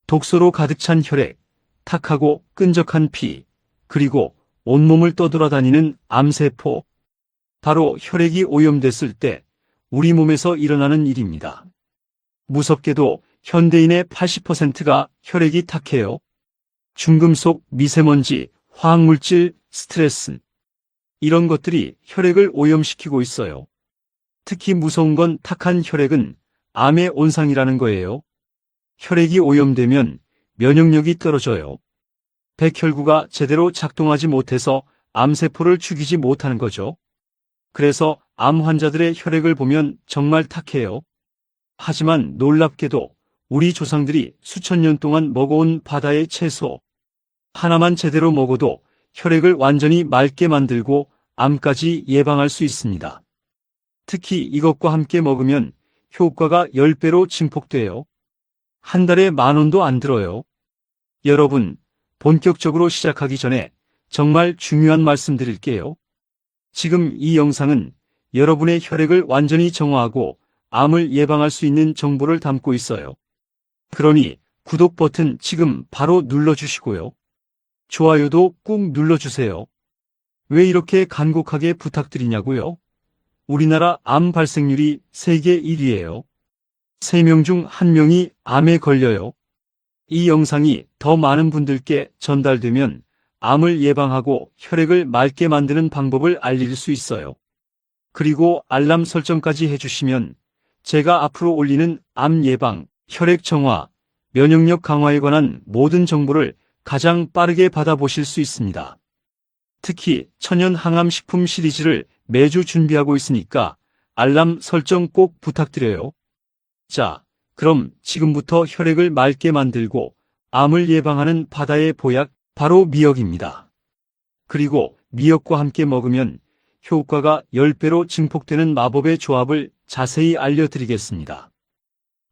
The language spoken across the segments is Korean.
독소로 가득 찬 혈액, 탁하고 끈적한 피, 그리고 온몸을 떠돌아다니는 암세포. 바로 혈액이 오염됐을 때 우리 몸에서 일어나는 일입니다. 무섭게도 현대인의 80%가 혈액이 탁해요. 중금속, 미세먼지, 화학물질, 스트레스. 이런 것들이 혈액을 오염시키고 있어요. 특히 무서운 건 탁한 혈액은 암의 온상이라는 거예요. 혈액이 오염되면 면역력이 떨어져요. 백혈구가 제대로 작동하지 못해서 암세포를 죽이지 못하는 거죠. 그래서 암 환자들의 혈액을 보면 정말 탁해요. 하지만 놀랍게도 우리 조상들이 수천 년 동안 먹어온 바다의 채소 하나만 제대로 먹어도 혈액을 완전히 맑게 만들고 암까지 예방할 수 있습니다. 특히 이것과 함께 먹으면 효과가 10배로 증폭돼요. 한 달에 10,000원도 안 들어요. 여러분, 본격적으로 시작하기 전에 정말 중요한 말씀 드릴게요. 지금 이 영상은 여러분의 혈액을 완전히 정화하고 암을 예방할 수 있는 정보를 담고 있어요. 그러니 구독 버튼 지금 바로 눌러주시고요. 좋아요도 꾹 눌러주세요. 왜 이렇게 간곡하게 부탁드리냐고요? 우리나라 암 발생률이 세계 1위예요. 3명 중 1명이 암에 걸려요. 이 영상이 더 많은 분들께 전달되면 암을 예방하고 혈액을 맑게 만드는 방법을 알릴 수 있어요. 그리고 알람 설정까지 해주시면 제가 앞으로 올리는 암 예방, 혈액 정화, 면역력 강화에 관한 모든 정보를 가장 빠르게 받아보실 수 있습니다. 특히 천연 항암 식품 시리즈를 매주 준비하고 있으니까 알람 설정 꼭 부탁드려요. 자, 그럼 지금부터 혈액을 맑게 만들고 암을 예방하는 바다의 보약, 바로 미역입니다. 그리고 미역과 함께 먹으면 효과가 10배로 증폭되는 마법의 조합을 자세히 알려드리겠습니다.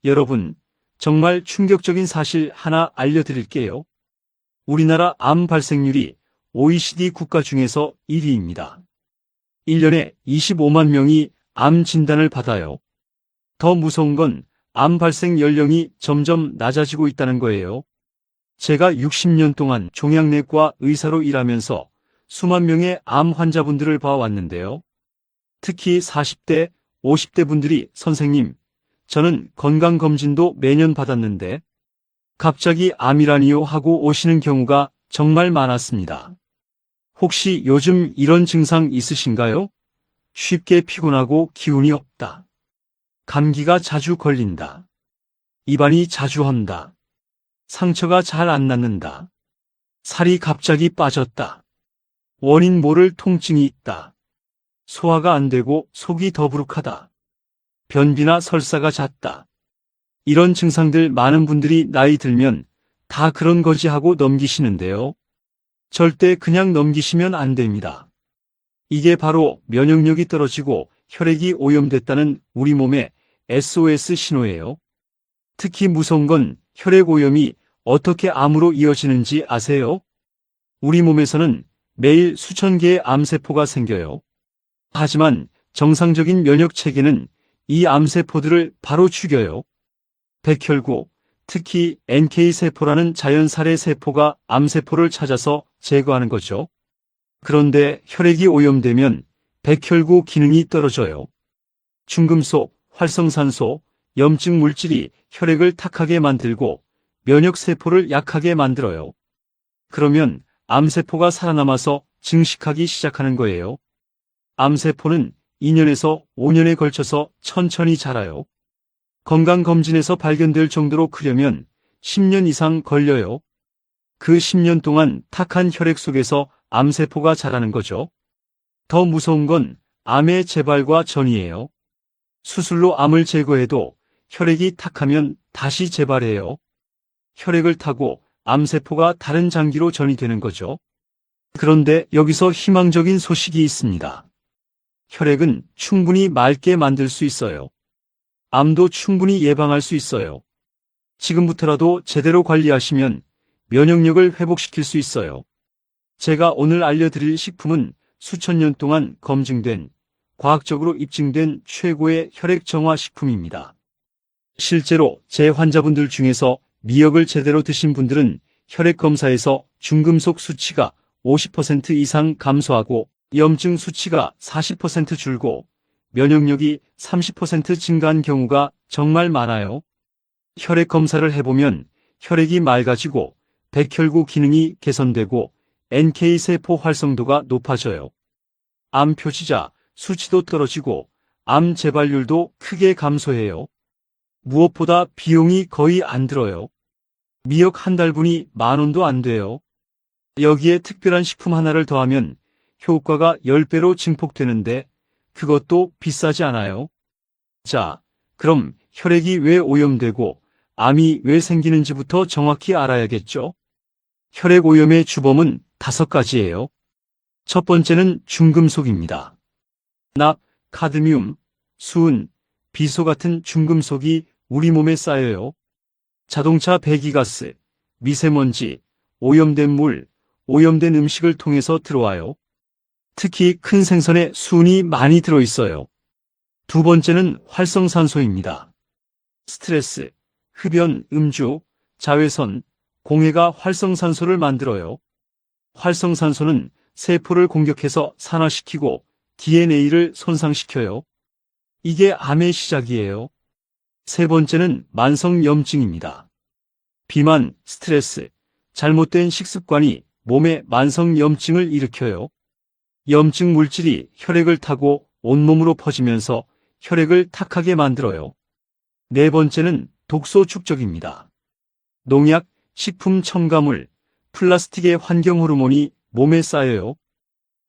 여러분, 정말 충격적인 사실 하나 알려드릴게요. 우리나라 암 발생률이 OECD 국가 중에서 1위입니다. 1년에 25만 명이 암 진단을 받아요. 더 무서운 건 암 발생 연령이 점점 낮아지고 있다는 거예요. 제가 60년 동안 종양내과 의사로 일하면서 수만 명의 암 환자분들을 봐왔는데요. 특히 40대, 50대 분들이 선생님, 저는 건강검진도 매년 받았는데 갑자기 암이라니요 하고 오시는 경우가 정말 많았습니다. 혹시 요즘 이런 증상 있으신가요? 쉽게 피곤하고 기운이 없다. 감기가 자주 걸린다. 입안이 자주 헌다. 상처가 잘 안 낫는다. 살이 갑자기 빠졌다. 원인 모를 통증이 있다. 소화가 안 되고 속이 더부룩하다. 변비나 설사가 잦다. 이런 증상들 많은 분들이 나이 들면 다 그런 거지 하고 넘기시는데요. 절대 그냥 넘기시면 안 됩니다. 이게 바로 면역력이 떨어지고 혈액이 오염됐다는 우리 몸의 SOS 신호예요. 특히 무서운 건 혈액 오염이 어떻게 암으로 이어지는지 아세요? 우리 몸에서는 매일 수천 개의 암세포가 생겨요. 하지만 정상적인 면역 체계는 이 암세포들을 바로 죽여요. 백혈구, 특히 NK세포라는 자연살해 세포가 암세포를 찾아서 제거하는 거죠. 그런데 혈액이 오염되면 백혈구 기능이 떨어져요. 중금속, 활성산소, 염증 물질이 혈액을 탁하게 만들고 면역세포를 약하게 만들어요. 그러면 암세포가 살아남아서 증식하기 시작하는 거예요. 암세포는 2년에서 5년에 걸쳐서 천천히 자라요. 건강검진에서 발견될 정도로 크려면 10년 이상 걸려요. 그 10년 동안 탁한 혈액 속에서 암세포가 자라는 거죠. 더 무서운 건 암의 재발과 전이에요. 수술로 암을 제거해도 혈액이 탁하면 다시 재발해요. 혈액을 타고 암세포가 다른 장기로 전이 되는 거죠. 그런데 여기서 희망적인 소식이 있습니다. 혈액은 충분히 맑게 만들 수 있어요. 암도 충분히 예방할 수 있어요. 지금부터라도 제대로 관리하시면 면역력을 회복시킬 수 있어요. 제가 오늘 알려드릴 식품은 수천 년 동안 검증된, 과학적으로 입증된 최고의 혈액 정화 식품입니다. 실제로 제 환자분들 중에서 미역을 제대로 드신 분들은 혈액 검사에서 중금속 수치가 50% 이상 감소하고 염증 수치가 40% 줄고 면역력이 30% 증가한 경우가 정말 많아요. 혈액 검사를 해보면 혈액이 맑아지고 백혈구 기능이 개선되고 NK세포 활성도가 높아져요. 암 표시자 수치도 떨어지고 암 재발률도 크게 감소해요. 무엇보다 비용이 거의 안 들어요. 미역 한 달분이 10,000원도 안 돼요. 여기에 특별한 식품 하나를 더하면 효과가 10배로 증폭되는데 그것도 비싸지 않아요. 자, 그럼 혈액이 왜 오염되고 암이 왜 생기는지부터 정확히 알아야겠죠? 혈액 오염의 주범은 5가지예요. 첫 번째는 중금속입니다. 납, 카드뮴, 수은, 비소 같은 중금속이 우리 몸에 쌓여요. 자동차 배기가스, 미세먼지, 오염된 물, 오염된 음식을 통해서 들어와요. 특히 큰 생선에 수은이 많이 들어있어요. 두 번째는 활성산소입니다. 스트레스, 흡연, 음주, 자외선, 공해가 활성산소를 만들어요. 활성산소는 세포를 공격해서 산화시키고 DNA를 손상시켜요. 이게 암의 시작이에요. 세 번째는 만성염증입니다. 비만, 스트레스, 잘못된 식습관이 몸에 만성염증을 일으켜요. 염증 물질이 혈액을 타고 온몸으로 퍼지면서 혈액을 탁하게 만들어요. 네 번째는 독소 축적입니다. 농약, 식품 첨가물, 플라스틱의 환경 호르몬이 몸에 쌓여요.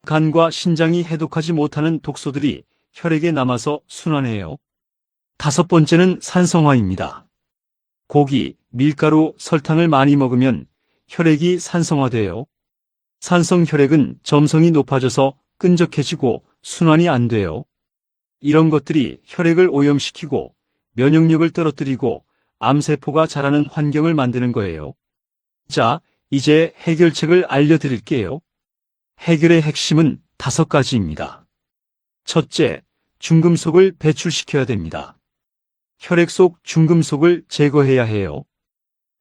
간과 신장이 해독하지 못하는 독소들이 혈액에 남아서 순환해요. 다섯 번째는 산성화입니다. 고기, 밀가루, 설탕을 많이 먹으면 혈액이 산성화돼요. 산성 혈액은 점성이 높아져서 끈적해지고 순환이 안 돼요. 이런 것들이 혈액을 오염시키고 면역력을 떨어뜨리고 암세포가 자라는 환경을 만드는 거예요. 자, 이제 해결책을 알려드릴게요. 해결의 핵심은 5가지입니다. 첫째, 중금속을 배출시켜야 됩니다. 혈액 속 중금속을 제거해야 해요.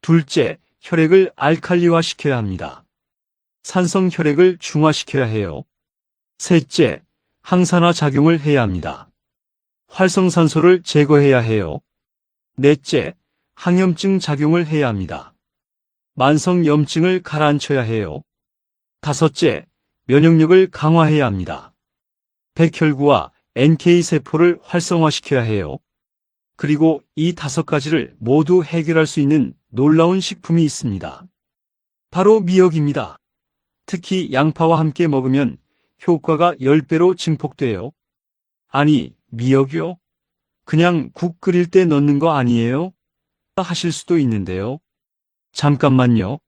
둘째, 혈액을 알칼리화시켜야 합니다. 산성 혈액을 중화시켜야 해요. 셋째, 항산화 작용을 해야 합니다. 활성산소를 제거해야 해요. 넷째, 항염증 작용을 해야 합니다. 만성염증을 가라앉혀야 해요. 다섯째, 면역력을 강화해야 합니다. 백혈구와 NK세포를 활성화시켜야 해요. 그리고 이 5가지를 모두 해결할 수 있는 놀라운 식품이 있습니다. 바로 미역입니다. 특히 양파와 함께 먹으면 효과가 10배로 증폭돼요. 아니, 미역이요? 그냥 국 끓일 때 넣는 거 아니에요? 하실 수도 있는데요. 잠깐만요.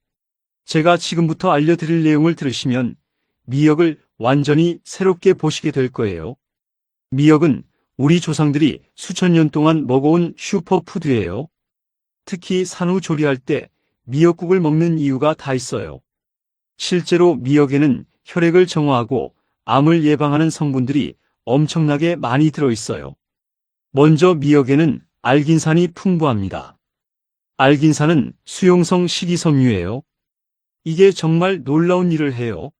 제가 지금부터 알려드릴 내용을 들으시면 미역을 완전히 새롭게 보시게 될 거예요. 미역은 우리 조상들이 수천 년 동안 먹어온 슈퍼푸드예요. 특히 산후 조리할 때 미역국을 먹는 이유가 다 있어요. 실제로 미역에는 혈액을 정화하고 암을 예방하는 성분들이 엄청나게 많이 들어있어요. 먼저 미역에는 알긴산이 풍부합니다. 알긴산은 수용성 식이섬유예요. 이게 정말 놀라운 일을 해요.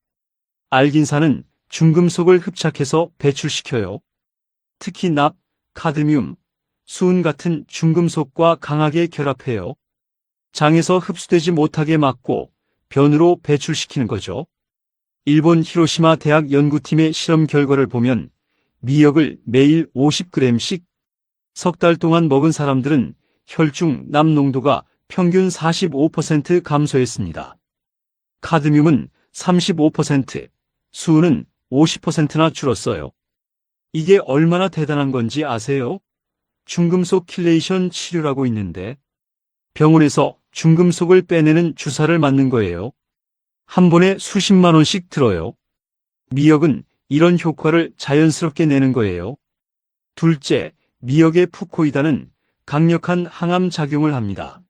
알긴산은 중금속을 흡착해서 배출시켜요. 특히 납, 카드뮴, 수은 같은 중금속과 강하게 결합해요. 장에서 흡수되지 못하게 막고 변으로 배출시키는 거죠. 일본 히로시마 대학 연구팀의 실험 결과를 보면 미역을 매일 50g씩 석 달 동안 먹은 사람들은 혈중 납 농도가 평균 45% 감소했습니다. 카드뮴은 35%, 수은은 50%나 줄었어요. 이게 얼마나 대단한 건지 아세요? 중금속 킬레이션 치료라고 있는데 병원에서 중금속을 빼내는 주사를 맞는 거예요. 한 번에 수십만 원씩 들어요. 미역은 이런 효과를 자연스럽게 내는 거예요. 둘째, 미역의 푸코이단은 강력한 항암 작용을 합니다.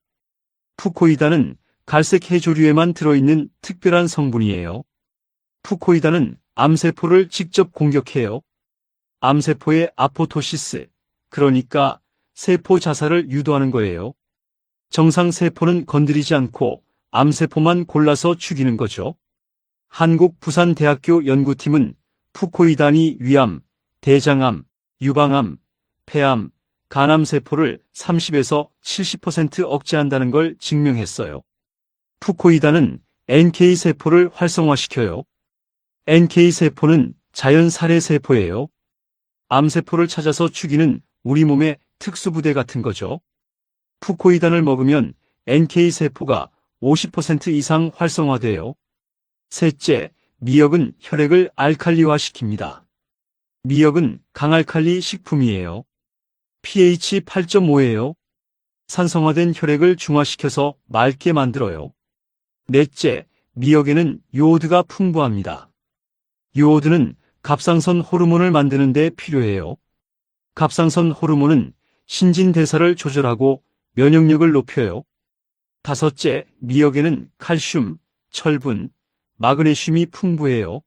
푸코이단은 갈색 해조류에만 들어있는 특별한 성분이에요. 푸코이단은 암세포를 직접 공격해요. 암세포의 아포토시스, 그러니까 세포 자살을 유도하는 거예요. 정상세포는 건드리지 않고 암세포만 골라서 죽이는 거죠. 한국부산대학교 연구팀은 푸코이단이 위암, 대장암, 유방암, 폐암, 간암세포를 30에서 70% 억제한다는 걸 증명했어요. 푸코이단은 NK세포를 활성화시켜요. NK세포는 자연 살해세포예요. 암세포를 찾아서 죽이는 우리 몸의 특수부대 같은 거죠. 푸코이단을 먹으면 NK세포가 50% 이상 활성화돼요. 셋째, 미역은 혈액을 알칼리화시킵니다. 미역은 강알칼리 식품이에요. pH 8.5예요. 산성화된 혈액을 중화시켜서 맑게 만들어요. 넷째, 미역에는 요오드가 풍부합니다. 요오드는 갑상선 호르몬을 만드는 데 필요해요. 갑상선 호르몬은 신진대사를 조절하고 면역력을 높여요. 다섯째, 미역에는 칼슘, 철분, 마그네슘이 풍부해요.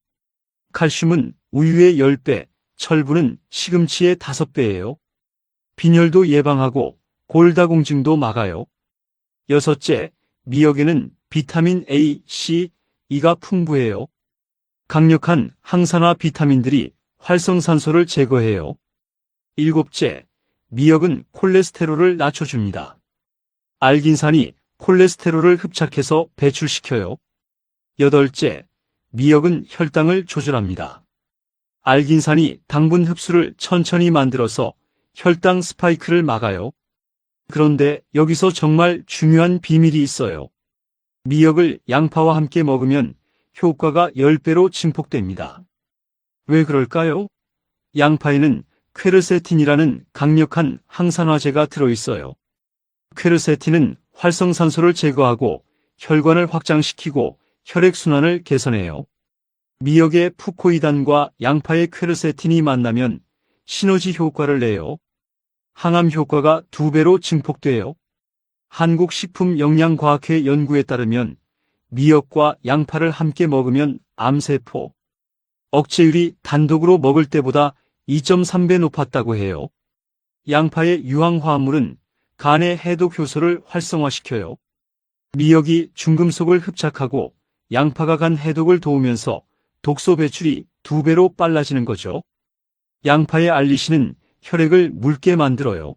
칼슘은 우유의 10배, 철분은 시금치의 5배예요. 빈혈도 예방하고 골다공증도 막아요. 여섯째, 미역에는 비타민 A, C, E가 풍부해요. 강력한 항산화 비타민들이 활성산소를 제거해요. 일곱째, 미역은 콜레스테롤을 낮춰줍니다. 알긴산이 콜레스테롤을 흡착해서 배출시켜요. 여덟째, 미역은 혈당을 조절합니다. 알긴산이 당분 흡수를 천천히 만들어서 혈당 스파이크를 막아요. 그런데 여기서 정말 중요한 비밀이 있어요. 미역을 양파와 함께 먹으면 효과가 10배로 증폭됩니다. 왜 그럴까요? 양파에는 퀘르세틴이라는 강력한 항산화제가 들어있어요. 퀘르세틴은 활성산소를 제거하고 혈관을 확장시키고 혈액순환을 개선해요. 미역의 푸코이단과 양파의 퀘르세틴이 만나면 시너지 효과를 내요. 항암 효과가 2배로 증폭돼요. 한국식품영양과학회 연구에 따르면 미역과 양파를 함께 먹으면 암세포 억제율이 단독으로 먹을 때보다 2.3배 높았다고 해요. 양파의 유황화합물은 간의 해독 효소를 활성화시켜요. 미역이 중금속을 흡착하고 양파가 간 해독을 도우면서 독소 배출이 2배로 빨라지는 거죠. 양파의 알리신은 혈액을 묽게 만들어요.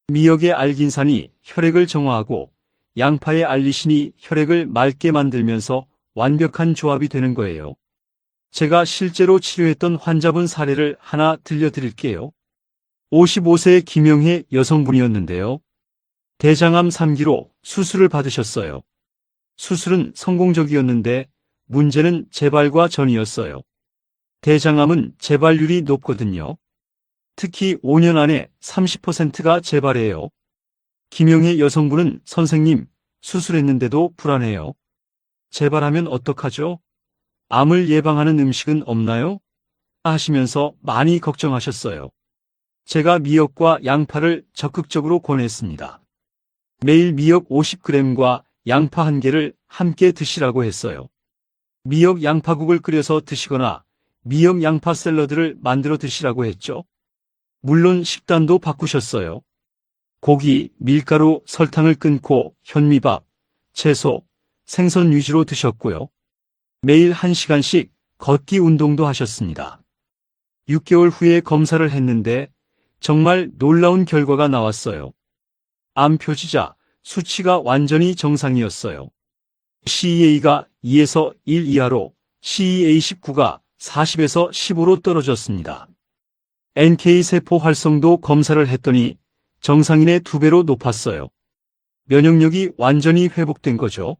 미역의 알긴산이 혈액을 정화하고 양파의 알리신이 혈액을 맑게 만들면서 완벽한 조합이 되는 거예요. 제가 실제로 치료했던 환자분 사례를 하나 들려드릴게요. 55세의 김영혜 여성분이었는데요. 대장암 3기로 수술을 받으셨어요. 수술은 성공적이었는데 문제는 재발과 전이었어요. 대장암은 재발률이 높거든요. 특히 5년 안에 30%가 재발해요. 김영혜 여성분은 선생님, 수술했는데도 불안해요. 재발하면 어떡하죠? 암을 예방하는 음식은 없나요? 하시면서 많이 걱정하셨어요. 제가 미역과 양파를 적극적으로 권했습니다. 매일 미역 50g과 양파 1개를 함께 드시라고 했어요. 미역 양파국을 끓여서 드시거나 미역 양파 샐러드를 만들어 드시라고 했죠. 물론 식단도 바꾸셨어요. 고기, 밀가루, 설탕을 끊고 현미밥, 채소, 생선 위주로 드셨고요. 매일 1시간씩 걷기 운동도 하셨습니다. 6개월 후에 검사를 했는데 정말 놀라운 결과가 나왔어요. 암 표지자, 수치가 완전히 정상이었어요. CEA가 2에서 1 이하로 CEA19가 40에서 15로 떨어졌습니다. NK세포 활성도 검사를 했더니 정상인의 2배로 높았어요. 면역력이 완전히 회복된 거죠.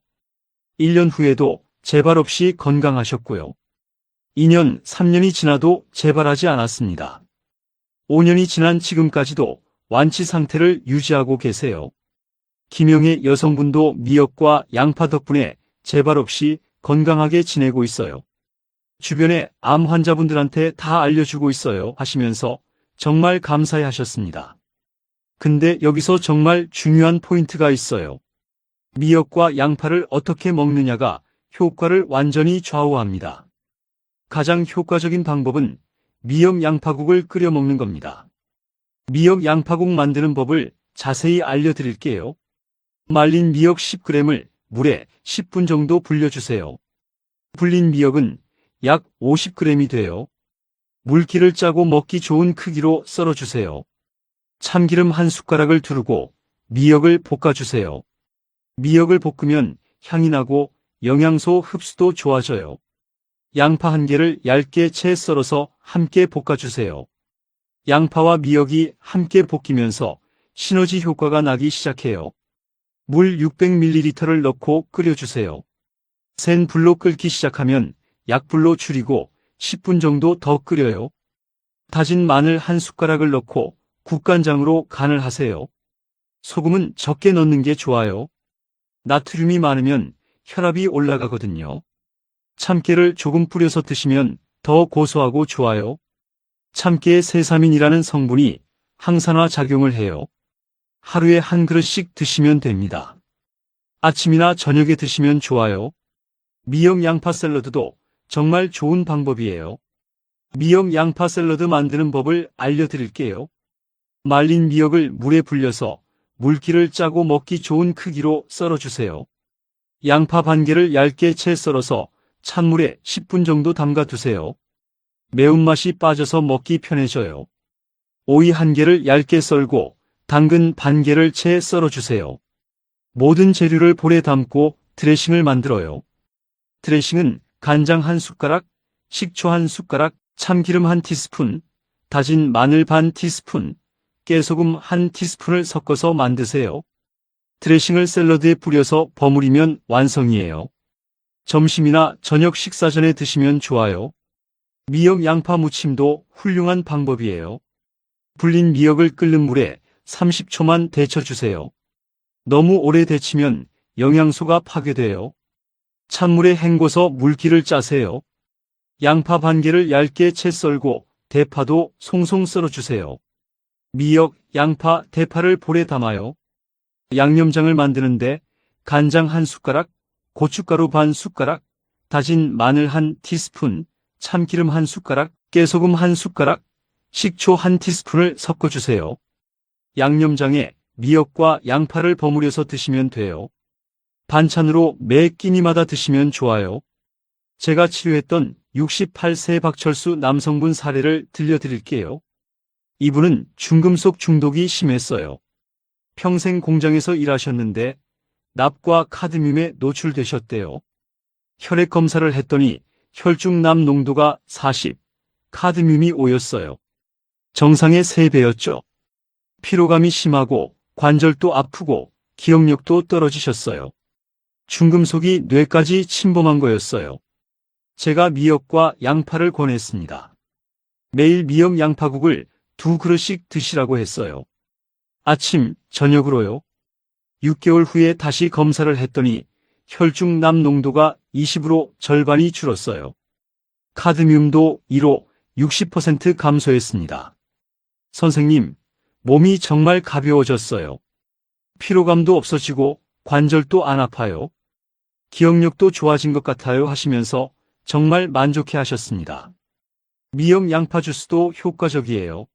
1년 후에도 재발 없이 건강하셨고요. 2년, 3년이 지나도 재발하지 않았습니다. 5년이 지난 지금까지도 완치 상태를 유지하고 계세요. 김영혜 여성분도 미역과 양파 덕분에 재발 없이 건강하게 지내고 있어요. 주변에 암 환자분들한테 다 알려주고 있어요 하시면서 정말 감사해 하셨습니다. 근데 여기서 정말 중요한 포인트가 있어요. 미역과 양파를 어떻게 먹느냐가 효과를 완전히 좌우합니다. 가장 효과적인 방법은 미역 양파국을 끓여 먹는 겁니다. 미역 양파국 만드는 법을 자세히 알려드릴게요. 말린 미역 10g을 물에 10분 정도 불려주세요. 불린 미역은 약 50g이 돼요. 물기를 짜고 먹기 좋은 크기로 썰어주세요. 참기름 한 숟가락을 두르고 미역을 볶아주세요. 미역을 볶으면 향이 나고 영양소 흡수도 좋아져요. 양파 한 개를 얇게 채 썰어서 함께 볶아주세요. 양파와 미역이 함께 볶이면서 시너지 효과가 나기 시작해요. 물 600ml를 넣고 끓여주세요. 센 불로 끓기 시작하면 약불로 줄이고 10분 정도 더 끓여요. 다진 마늘 한 숟가락을 넣고 국간장으로 간을 하세요. 소금은 적게 넣는 게 좋아요. 나트륨이 많으면 혈압이 올라가거든요. 참깨를 조금 뿌려서 드시면 더 고소하고 좋아요. 참깨에 세사민이라는 성분이 항산화 작용을 해요. 하루에 한 그릇씩 드시면 됩니다. 아침이나 저녁에 드시면 좋아요. 미역 양파 샐러드도 정말 좋은 방법이에요. 미역 양파 샐러드 만드는 법을 알려드릴게요. 말린 미역을 물에 불려서 물기를 짜고 먹기 좋은 크기로 썰어주세요. 양파 반 개를 얇게 채 썰어서 찬물에 10분 정도 담가 두세요. 매운맛이 빠져서 먹기 편해져요. 오이 한 개를 얇게 썰고 당근 반 개를 채 썰어주세요. 모든 재료를 볼에 담고 드레싱을 만들어요. 드레싱은 간장 한 숟가락, 식초 한 숟가락, 참기름 한 티스푼, 다진 마늘 반 티스푼, 깨소금 한 티스푼을 섞어서 만드세요. 드레싱을 샐러드에 뿌려서 버무리면 완성이에요. 점심이나 저녁 식사 전에 드시면 좋아요. 미역 양파 무침도 훌륭한 방법이에요. 불린 미역을 끓는 물에 30초만 데쳐주세요. 너무 오래 데치면 영양소가 파괴돼요. 찬물에 헹궈서 물기를 짜세요. 양파 반 개를 얇게 채 썰고 대파도 송송 썰어주세요. 미역, 양파, 대파를 볼에 담아요. 양념장을 만드는데 간장 한 숟가락, 고춧가루 반 숟가락, 다진 마늘 한 티스푼, 참기름 한 숟가락, 깨소금 한 숟가락, 식초 한 티스푼을 섞어주세요. 양념장에 미역과 양파를 버무려서 드시면 돼요. 반찬으로 매 끼니마다 드시면 좋아요. 제가 치료했던 68세 박철수 남성분 사례를 들려드릴게요. 이분은 중금속 중독이 심했어요. 평생 공장에서 일하셨는데 납과 카드뮴에 노출되셨대요. 혈액 검사를 했더니 혈중납 농도가 40, 카드뮴이 5였어요. 정상의 3배였죠. 피로감이 심하고 관절도 아프고 기억력도 떨어지셨어요. 중금속이 뇌까지 침범한 거였어요. 제가 미역과 양파를 권했습니다. 매일 미역 양파국을 2그릇씩 드시라고 했어요. 아침, 저녁으로요. 6개월 후에 다시 검사를 했더니 혈중납 농도가 20으로 절반이 줄었어요. 카드뮴도 2로 60% 감소했습니다. 선생님, 몸이 정말 가벼워졌어요. 피로감도 없어지고 관절도 안 아파요. 기억력도 좋아진 것 같아요 하시면서 정말 만족해 하셨습니다. 미역 양파 주스도 효과적이에요.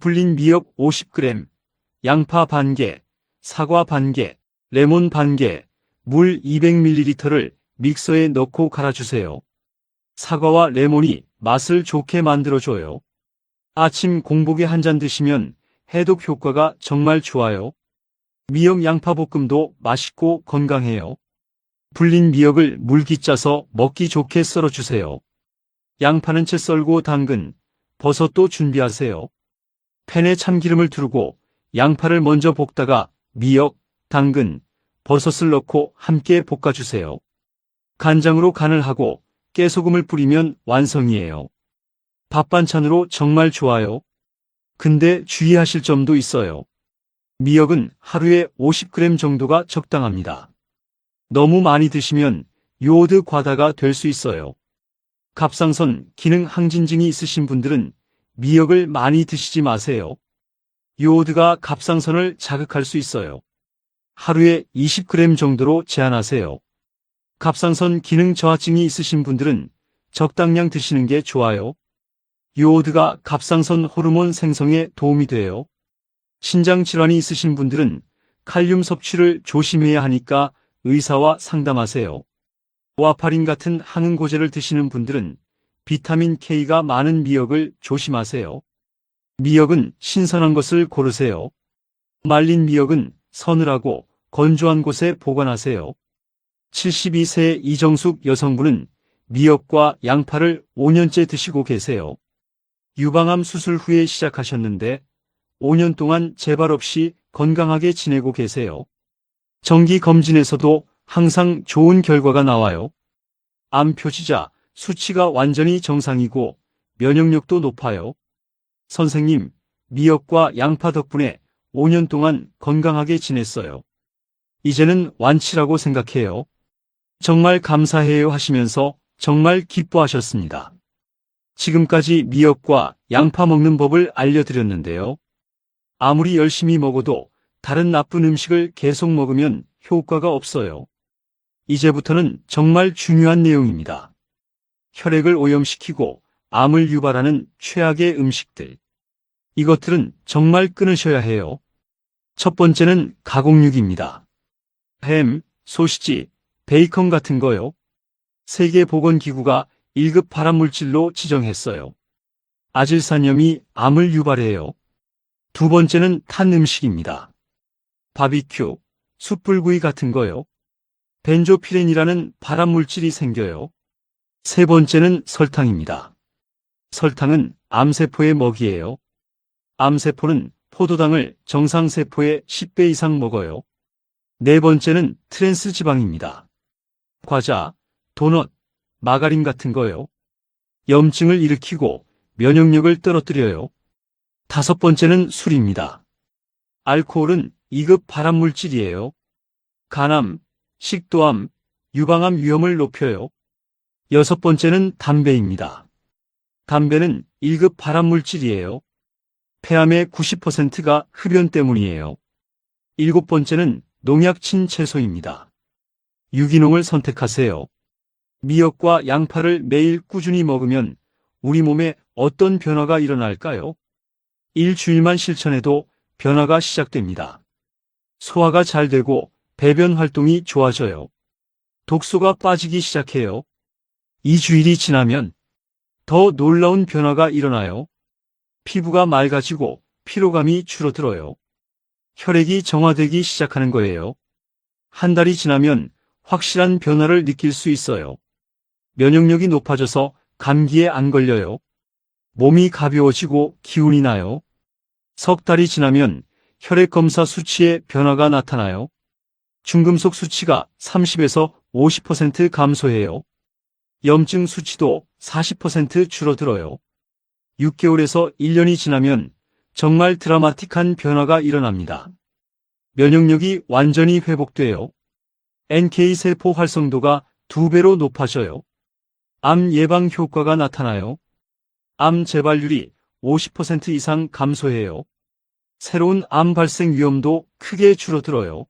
불린 미역 50g, 양파 반개, 사과 반개, 레몬 반개, 물 200ml를 믹서에 넣고 갈아주세요. 사과와 레몬이 맛을 좋게 만들어줘요. 아침 공복에 한 잔 드시면 해독 효과가 정말 좋아요. 미역 양파 볶음도 맛있고 건강해요. 불린 미역을 물기 짜서 먹기 좋게 썰어주세요. 양파는 채 썰고 당근, 버섯도 준비하세요. 팬에 참기름을 두르고 양파를 먼저 볶다가 미역, 당근, 버섯을 넣고 함께 볶아주세요. 간장으로 간을 하고 깨소금을 뿌리면 완성이에요. 밥 반찬으로 정말 좋아요. 근데 주의하실 점도 있어요. 미역은 하루에 50g 정도가 적당합니다. 너무 많이 드시면 요오드 과다가 될 수 있어요. 갑상선 기능 항진증이 있으신 분들은 미역을 많이 드시지 마세요. 요오드가 갑상선을 자극할 수 있어요. 하루에 20g 정도로 제한하세요. 갑상선 기능 저하증이 있으신 분들은 적당량 드시는 게 좋아요. 요오드가 갑상선 호르몬 생성에 도움이 돼요. 신장 질환이 있으신 분들은 칼륨 섭취를 조심해야 하니까 의사와 상담하세요. 와파린 같은 항응고제를 드시는 분들은 비타민 K가 많은 미역을 조심하세요. 미역은 신선한 것을 고르세요. 말린 미역은 서늘하고 건조한 곳에 보관하세요. 72세 이정숙 여성분은 미역과 양파를 5년째 드시고 계세요. 유방암 수술 후에 시작하셨는데 5년 동안 재발 없이 건강하게 지내고 계세요. 정기 검진에서도 항상 좋은 결과가 나와요. 암 표시자 수치가 완전히 정상이고 면역력도 높아요. 선생님, 미역과 양파 덕분에 5년 동안 건강하게 지냈어요. 이제는 완치라고 생각해요. 정말 감사해요 하시면서 정말 기뻐하셨습니다. 지금까지 미역과 양파 먹는 법을 알려드렸는데요. 아무리 열심히 먹어도 다른 나쁜 음식을 계속 먹으면 효과가 없어요. 이제부터는 정말 중요한 내용입니다. 혈액을 오염시키고 암을 유발하는 최악의 음식들. 이것들은 정말 끊으셔야 해요. 첫 번째는 가공육입니다. 햄, 소시지, 베이컨 같은 거요. 세계보건기구가 1급 발암물질로 지정했어요. 아질산염이 암을 유발해요. 두 번째는 탄 음식입니다. 바비큐, 숯불구이 같은 거요. 벤조피렌이라는 발암물질이 생겨요. 세 번째는 설탕입니다. 설탕은 암세포의 먹이예요. 암세포는 포도당을 정상세포의 10배 이상 먹어요. 네 번째는 트랜스지방입니다. 과자, 도넛, 마가린 같은 거요. 염증을 일으키고 면역력을 떨어뜨려요. 다섯 번째는 술입니다. 알코올은 2급 발암물질이에요. 간암, 식도암, 유방암 위험을 높여요. 여섯 번째는 담배입니다. 담배는 1급 발암물질이에요. 폐암의 90%가 흡연 때문이에요. 일곱 번째는 농약친 채소입니다. 유기농을 선택하세요. 미역과 양파를 매일 꾸준히 먹으면 우리 몸에 어떤 변화가 일어날까요? 일주일만 실천해도 변화가 시작됩니다. 소화가 잘 되고 배변 활동이 좋아져요. 독소가 빠지기 시작해요. 2주일이 지나면 더 놀라운 변화가 일어나요. 피부가 맑아지고 피로감이 줄어들어요. 혈액이 정화되기 시작하는 거예요. 한 달이 지나면 확실한 변화를 느낄 수 있어요. 면역력이 높아져서 감기에 안 걸려요. 몸이 가벼워지고 기운이 나요. 석 달이 지나면 혈액 검사 수치에 변화가 나타나요. 중금속 수치가 30에서 50% 감소해요. 염증 수치도 40% 줄어들어요. 6개월에서 1년이 지나면 정말 드라마틱한 변화가 일어납니다. 면역력이 완전히 회복돼요. NK세포 활성도가 2배로 높아져요. 암 예방 효과가 나타나요. 암 재발률이 50% 이상 감소해요. 새로운 암 발생 위험도 크게 줄어들어요.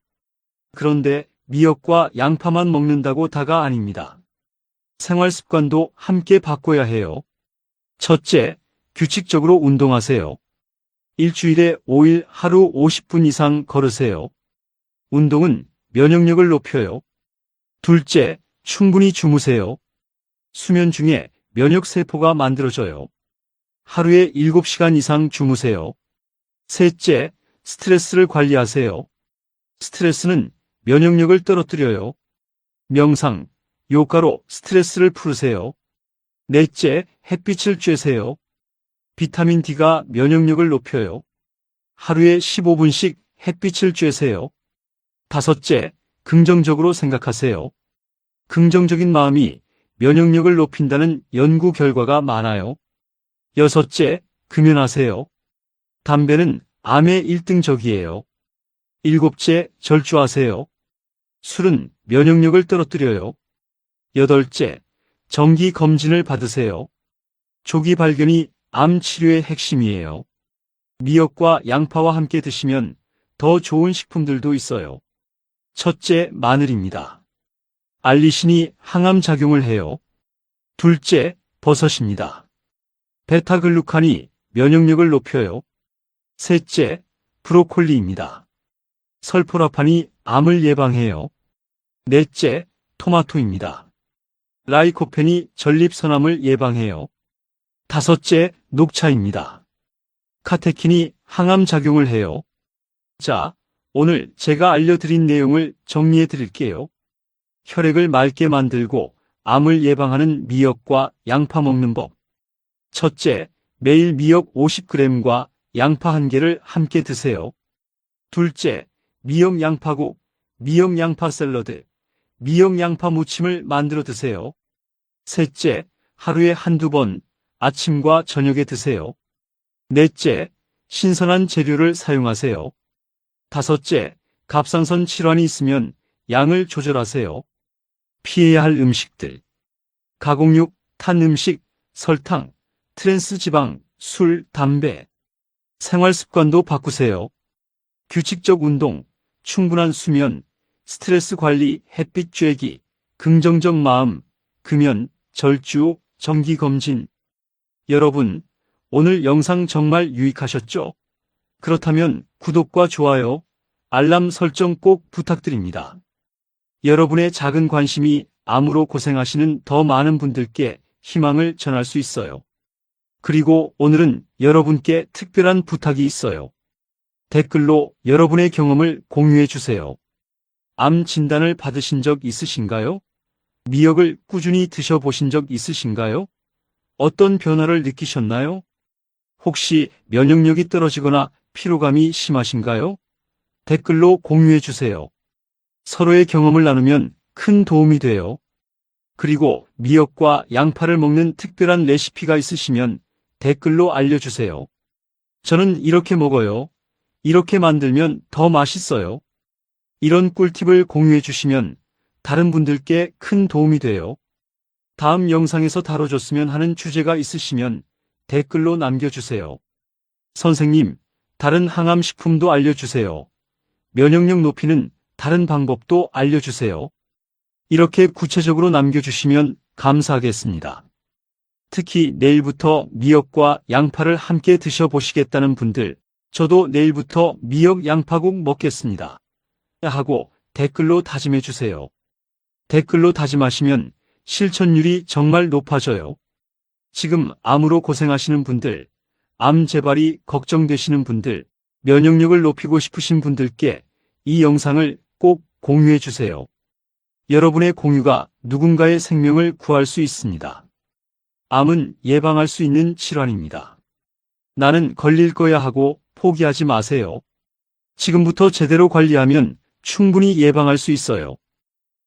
그런데 미역과 양파만 먹는다고 다가 아닙니다. 생활 습관도 함께 바꿔야 해요. 첫째, 규칙적으로 운동하세요. 일주일에 5일 하루 50분 이상 걸으세요. 운동은 면역력을 높여요. 둘째, 충분히 주무세요. 수면 중에 면역세포가 만들어져요. 하루에 7시간 이상 주무세요. 셋째, 스트레스를 관리하세요. 스트레스는 면역력을 떨어뜨려요. 명상, 요가로 스트레스를 풀으세요. 넷째, 햇빛을 쬐세요. 비타민 D가 면역력을 높여요. 하루에 15분씩 햇빛을 쬐세요. 다섯째, 긍정적으로 생각하세요. 긍정적인 마음이 면역력을 높인다는 연구 결과가 많아요. 여섯째, 금연하세요. 담배는 암의 1등적이에요. 일곱째, 절주하세요. 술은 면역력을 떨어뜨려요. 여덟째, 정기 검진을 받으세요. 조기 발견이 암 치료의 핵심이에요. 미역과 양파와 함께 드시면 더 좋은 식품들도 있어요. 첫째, 마늘입니다. 알리신이 항암 작용을 해요. 둘째, 버섯입니다. 베타글루칸이 면역력을 높여요. 셋째, 브로콜리입니다. 설포라판이 암을 예방해요. 넷째, 토마토입니다. 라이코펜이 전립선암을 예방해요. 다섯째, 녹차입니다. 카테킨이 항암 작용을 해요. 자, 오늘 제가 알려드린 내용을 정리해 드릴게요. 혈액을 맑게 만들고 암을 예방하는 미역과 양파 먹는 법. 첫째, 매일 미역 50g과 양파 1개를 함께 드세요. 둘째, 미역 양파국, 미역 양파 샐러드, 미역 양파 무침을 만들어 드세요. 셋째, 하루에 한두 번 아침과 저녁에 드세요. 넷째, 신선한 재료를 사용하세요. 다섯째, 갑상선 질환이 있으면 양을 조절하세요. 피해야 할 음식들. 가공육, 탄 음식, 설탕, 트랜스 지방, 술, 담배. 생활 습관도 바꾸세요. 규칙적 운동, 충분한 수면, 스트레스 관리, 햇빛 쬐기, 긍정적 마음, 금연, 절주, 정기 검진. 여러분, 오늘 영상 정말 유익하셨죠? 그렇다면 구독과 좋아요, 알람 설정 꼭 부탁드립니다. 여러분의 작은 관심이 암으로 고생하시는 더 많은 분들께 희망을 전할 수 있어요. 그리고 오늘은 여러분께 특별한 부탁이 있어요. 댓글로 여러분의 경험을 공유해 주세요. 암 진단을 받으신 적 있으신가요? 미역을 꾸준히 드셔보신 적 있으신가요? 어떤 변화를 느끼셨나요? 혹시 면역력이 떨어지거나 피로감이 심하신가요? 댓글로 공유해 주세요. 서로의 경험을 나누면 큰 도움이 돼요. 그리고 미역과 양파를 먹는 특별한 레시피가 있으시면 댓글로 알려주세요. 저는 이렇게 먹어요. 이렇게 만들면 더 맛있어요. 이런 꿀팁을 공유해 주시면 다른 분들께 큰 도움이 돼요. 다음 영상에서 다뤄줬으면 하는 주제가 있으시면 댓글로 남겨주세요. 선생님, 다른 항암 식품도 알려주세요. 면역력 높이는 다른 방법도 알려주세요. 이렇게 구체적으로 남겨주시면 감사하겠습니다. 특히 내일부터 미역과 양파를 함께 드셔보시겠다는 분들, 저도 내일부터 미역 양파국 먹겠습니다. 하고 댓글로 다짐해주세요. 댓글로 다짐하시면 실천율이 정말 높아져요. 지금 암으로 고생하시는 분들, 암 재발이 걱정되시는 분들, 면역력을 높이고 싶으신 분들께 이 영상을 꼭 공유해 주세요. 여러분의 공유가 누군가의 생명을 구할 수 있습니다. 암은 예방할 수 있는 질환입니다. 나는 걸릴 거야 하고 포기하지 마세요. 지금부터 제대로 관리하면 충분히 예방할 수 있어요.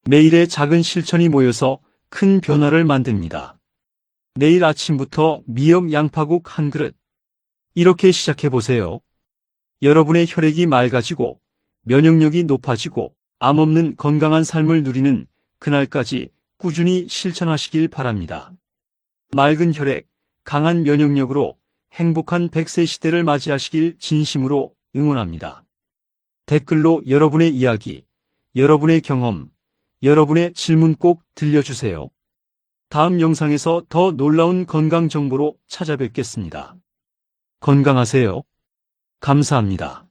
매일의 작은 실천이 모여서 큰 변화를 만듭니다. 내일 아침부터 미역 양파국 한 그릇. 이렇게 시작해 보세요. 여러분의 혈액이 맑아지고 면역력이 높아지고 암 없는 건강한 삶을 누리는 그날까지 꾸준히 실천하시길 바랍니다. 맑은 혈액, 강한 면역력으로 행복한 100세 시대를 맞이하시길 진심으로 응원합니다. 댓글로 여러분의 이야기, 여러분의 경험, 여러분의 질문 꼭 들려주세요. 다음 영상에서 더 놀라운 건강 정보로 찾아뵙겠습니다. 건강하세요. 감사합니다.